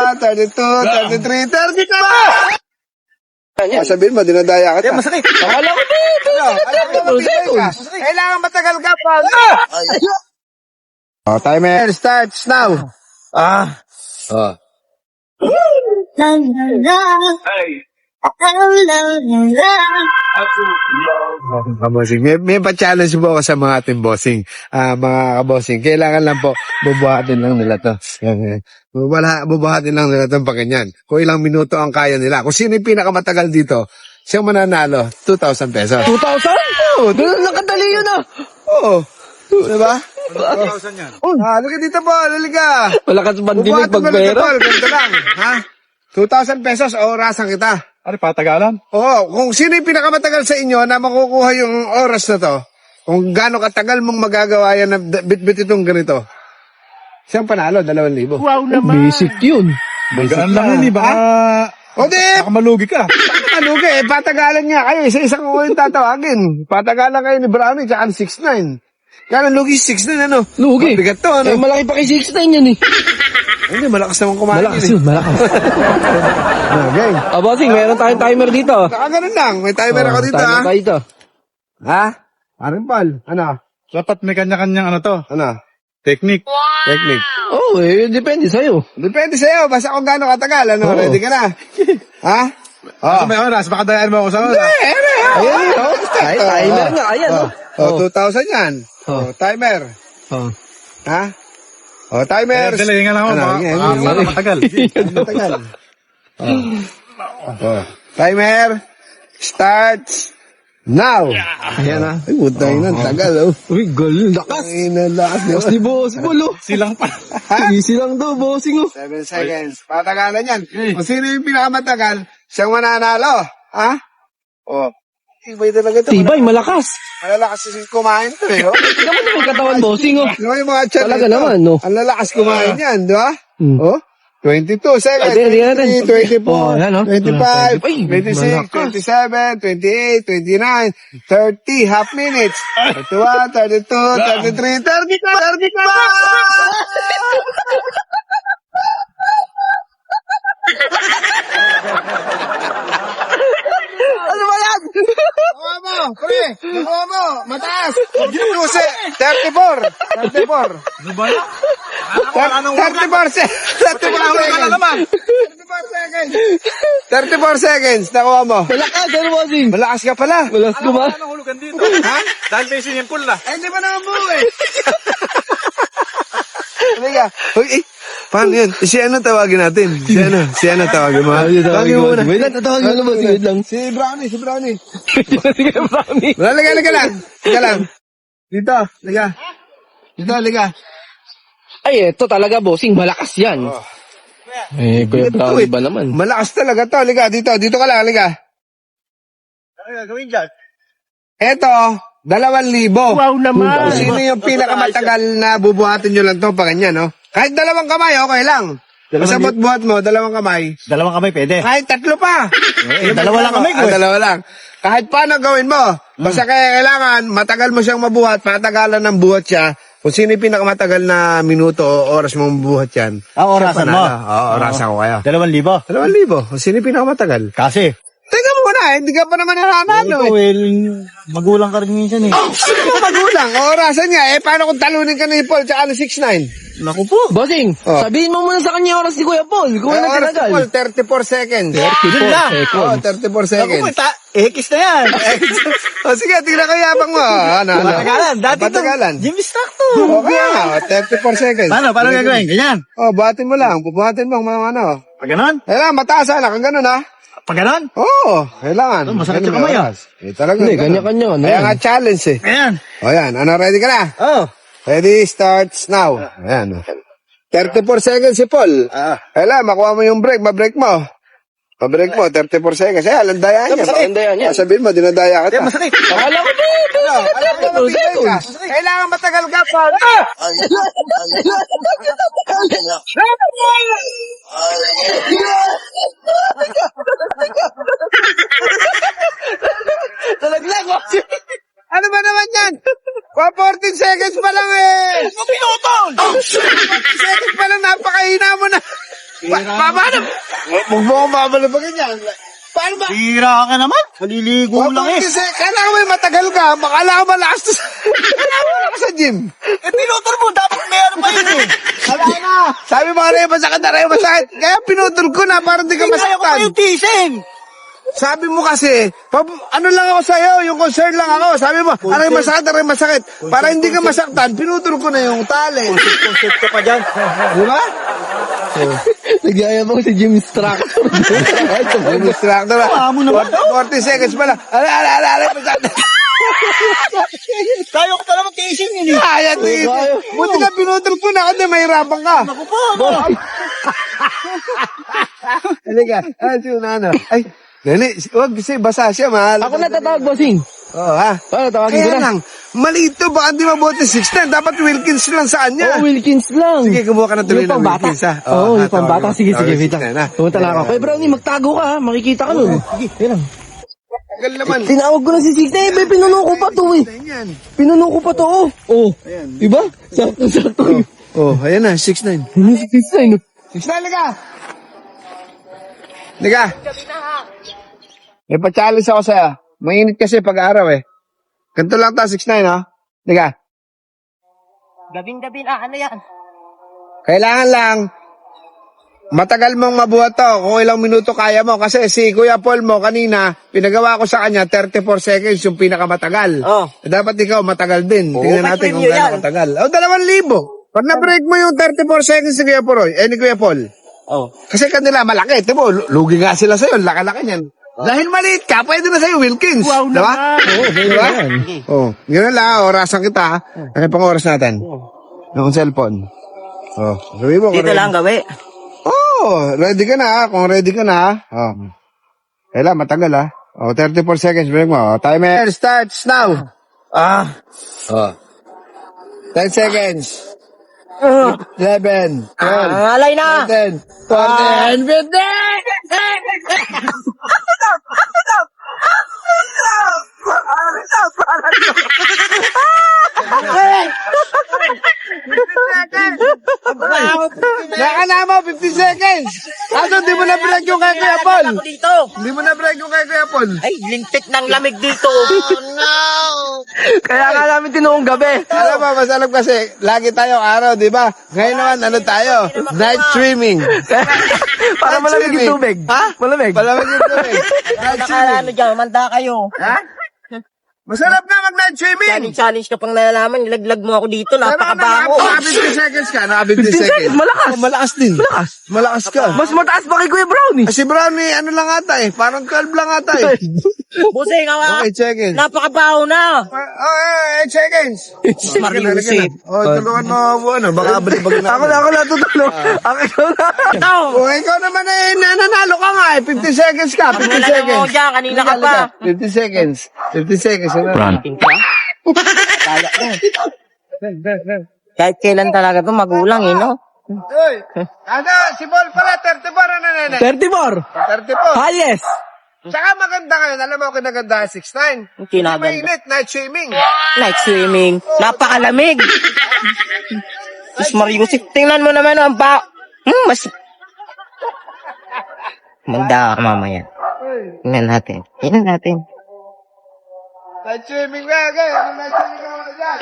33, 34! Sabihin mo, dinadaya kita. Masakit. Akala ko dito. Alam mo, mabibigay ka. Kailangan matagal ka pa. Timer starts now. Bossing, may pa-challenge po ako sa mga ating bossing. Mga kabossing, kailangan lang po, bubuhatin lang nila to. Bubuhatin lang nila to pa ganyan. Kung ilang minuto ang kaya nila. Kung sino yung pinakamatagal dito, siyang mananalo, 2,000 pesos. 2,000? Oo, doon nakadali yun ah. Oo. Diba? 1,000 yan. Halika dito po, halika. Malakas bandinig Bubuhatin pag mo lang ito, pera. ganito lang. Ha? 2,000 pesos, orasan kita. Ano, patagalan? Oo, kung sino yung pinakamatagal sa inyo na makukuha yung oras na to, kung gaano katagal mong magagawa yan na bit-bit itong ganito, siyang panalo, 2,000. Wow naman. Basic yun. Gaan lang yun, eh. O di, Baka malugi ka. ano ka eh, patagalan nga kayo, isa-isang ko yung tatawagin. Patagalan kayo ni Brownie, tsaka ni 6'9". Kaya lugi 6'9", ano? Lugi. Bigat to, ano? Eh, malaki pa kay 6'9 yan eh. Hindi, malakas naman kumain Malakas yun. yun, malakas. Okay. Bossing, meron tayong timer dito. Nakaganon lang, may timer ako dito, timer ha? tayo dito. Ha? Paring Paul, ano? Dapat may kanya-kanyang ano to. Ano? Technique. Technique. Oo, depende sa'yo. Depende sa'yo, basta kung gaano katagal, ano? Oo. Ready ka na? Ha? Ako may oras, baka dayaan mo ako sa oras. Ayan, oh. Ay, timer nga, ayan, oh. Oh, 2,000 yan. Oh. Oh, timer. Oh. Ha? Oh, timer. Dali, nga lang ako. Baka matagal. Matagal. Oh. Timer. Starts now. Ayan ah. Ay, utay na, tagal, oh. Uy, galing, lakas. Ay, nalakas, di ba? Lakas ni boss, Polo. Silang pa. Easy lang daw, bossing, oh. 7 seconds. Patagalan yan. Kung sino yung pinakamatagal, siyang mananalo. Ha? Oh. Ibay talaga ito. Tibay, malakas. Malalakas kasi kumain to, eh. Oh. Tingnan mo naman katawan, bossing, oh. Ano yung mga chan Talaga nito? naman, no? Ang lalakas kumain yan, di ba? Hmm. Oh? 22 seconds, Ay, tingnan natin. 23, 24, Oh, yan, oh. 25, Ay, 26, malakas. 27, 28, 29, 30, half minutes, 31, 32, 33, 34! Ano ba yan? Nakuha mo, pre! Nakuha mo! Mataas! Susi! 34! 34! Ano ba yan? 34 seconds! 34 seconds! 34 seconds! Nakuha mo! Malakas, ano, bossing? Malakas ka pala! Malakas ko ba? Anong hulugan dito? Ha? Dahil may swimming pool na. Eh, hindi pa naman buo eh! Halika! Uy, eh! Paano yun? Si ano tawagin natin? Si ano tawagin mo? Tawagin mo muna. Wait lang, tatawagin mo naman. Wait lang. Si Brownie! Sige, Brownie. Wala, liga lang! Liga lang! Dito, liga. Dito, liga. Ay, eto talaga, bossing. Malakas yan. Oh. Eh, Kuya Brownie ba naman? Malakas talaga to. Liga, dito ka lang, liga. Ano gagawin dyan? Eto, 2,000. Wow naman. Kung sino yung pinakamatagal na bubuhatin nyo lang to pa ganyan, no? Kahit 2 kamay, okay lang. Basta buhat mo, 2 kamay. 2 kamay pwede. Kahit 3 pa. Eh, 2 lang kamay ko. 2 lang. Kahit paano gawin mo. Basta kaya kailangan, matagal mo siyang mabuhat, patagalan ng buhat siya. Kung sino yung pinakamatagal na minuto o oras mong buhat yan. Orasan mo. Oo, orasan ko kayo. 2,000. 2,000. Kung sino yung pinakamatagal. Kasi. Teka muna, hindi ka pa naman nananalo eh. Magulang ka rin minsan eh. Sino magulang? Orasan niya. Paano kung talunin ka ni Paul tsaka ni 6'9"? Naku po. Bossing, Oh. sabihin mo muna sa kanya oras ni Kuya Paul. Kung ano Oras ni tinagal. Paul, 34 seconds. 34 na. Oo, seconds. 34 seconds. Ekis na yan. O sige, tingnan ko yabang mo. Ano? Patagalan. Dati Patagalan. Jim Stock to. Okay nga, 34 seconds. Paano gagawin? Ganyan. Buhatin mo lang. Buhatin mo mga ano. Pag ganon? Kailangan mataas na, kung ganun ha. Pag ganon? Oo, kailangan. Masakit Ganun sa kamay, may ah. oras. Talaga. Hindi, ganun. kanya-kanya. Ano Kaya yan? nga challenge eh. Ayan. O yan, ano, ready ka na? Oh. Ready, starts now. Ayan. 34 seconds si Paul. Kailangan, makuha mo yung break, ma-break mo. Ma-break mo, 34 seconds. Landaya niya. Landaya niya. Sabihin mo, dinadaya kita. Masakit. Akala ko dito. Alam mo, mabibigay ka. Kailangan matagal ka pa. Talaglag, bossing. Ano ba naman yan? 14 seconds pa lang eh. Pinutol! 14 seconds pa lang, napakahina mo na. Paano? Huwag mo akong babala pa ganyan. Paano ba? Hira ka naman. Maliligo lang eh. Kasi kailangan may matagal ka. Kailangan malakas to kailangan malakas sa gym. Eh, pinutol mo. Dapat may ano pa yun eh. Wala na. Sabi mo kanina masakit na rin masakit. Kaya pinutol ko na para di ka Kaya ko pa masaktan. yung tising. Sabi mo kasi, ano lang ako sa'yo, yung concern lang ako. Sabi mo, aray masakit. Para hindi ka masaktan, pinutol ko na yung tali. Consult ka pa dyan. Di ba? Nagyayabang si Jim Instructor. Yung instructor na. Amo naman. 40 seconds pala. Ala, masakit. Kaya ko pa naman tising yun eh. Kaya, buti ka pinutol ko na, kasi mahirapan ka. Ako pa, ano? Halika, si Unano. Ay, Nene, huwag kasi basa siya, mahal. Ako natatawag, bossing. Oo, ha? Paano, tawagin ko Kaya na? lang, maliit to, baka di mabuti 6'10". Dapat Wilkins lang sa kanya. Oo, Wilkins lang. Sige, kumuha ka na tuloy Yung ng pambata. Wilkins, ha? Oo, ha, yung pambata. tawagin. Sige, Tawagin, wait 6'10", ha? lang. Pumunta lang ako. Kuya Brownie, magtago ka ha. Makikita ka nun. Sige, lang. Tagal naman. Tinawag ko na si 6'9". Eh, pinuno ko pa to eh. Yan. Pinuno ko pa to, oh. Oh. Diba? Sakto. Oh, ayan na, 6'9". Ano si 6'9"? 6'9", liga! Liga! May pa-challenge ako sa'yo. Mainit kasi pag-araw eh. Ganito lang ta, 6'9", ha? Liga. Gabing-gabi na, ano yan? Kailangan lang, matagal mong mabuhat to. Kung ilang minuto kaya mo. Kasi si Kuya Paul mo kanina, pinagawa ko sa kanya 34 seconds yung pinakamatagal. Oh. Dapat ikaw matagal din. Oo, Tingnan natin kung kasi gaano yan. katagal. 2,000. Pag na-break mo yung 34 seconds ni Kuya Paul, ni Kuya Paul. Oh. Kasi kanila malaki. Diba, lugi nga sila sa'yo. Laki-laki niyan. Dahil maliit ka, pwede na sa'yo Wilkins. Wow diba? naman. Oo, diba? Oo. Ganun lang, orasan kita. Ha? Ano pang oras natin? Yung cellphone. Oh, sabi mo. Dito lang gawi. Oh, ready ka na ha? Kung ready ka na ha? Oh. Kailan, matagal ha? Oh, 34 seconds. Break mo. Oh, timer starts now. Ah. Oh. 10 seconds. 11, 12, Alay na! 13, 14, 15! Naka na mo, 50 seconds! Kaso di mo na break yung kay Kuya Paul. Ako dito! Di mo na break yung kay Kuya Paul. Ay, lintik ng lamig dito! Kaya nga namin tinuong gabi. Alam mo, mas alam kasi, lagi tayo araw, di ba? Ngayon naman, ano tayo? Night swimming. Para malamig yung tubig. Ha? Malamig. Palamig yung tubig. Night Nakala swimming. ano dyan, manda kayo. Ha? Masarap na mag-night swimming. Challenge ka pang nalalaman, nilaglag mo ako dito, Pero napakabaho. naka 50 seconds ka, naka 50 seconds. Malakas. Oh, malakas din. Malakas ka. Mas mataas pa kay Kuya Brownie. Si Brownie, ano lang ata eh. Parang 12 lang ata eh. Busing, awa. Okay, seconds. Napakabaho na. Oh, 8 seconds. Mariusip. Oh, tulungan mo, ano, baka balibag na. Ako natutulog. Ako na. Ito! Oh, ikaw naman eh, nananalo ka nga eh. 50 seconds ka, 50 Nalala seconds. mo dyan, kanina ka pa. 50 seconds. 50 seconds. Ano? Tingin ka? Kaya ko. Kahit kailan talaga to magulang eh, no? Uy, ano, si Paul pala, 34 ano nene? 34. 34. Highest. Tsaka maganda ngayon, alam mo kung naganda 6'9". Kinaganda. Mainit, night swimming. Night swimming. Napakalamig. Mas Mariusip, tingnan mo naman ang mas... Manda ka mamaya. Tingnan natin. Night swimming ba? Night swimming ka muna dyan.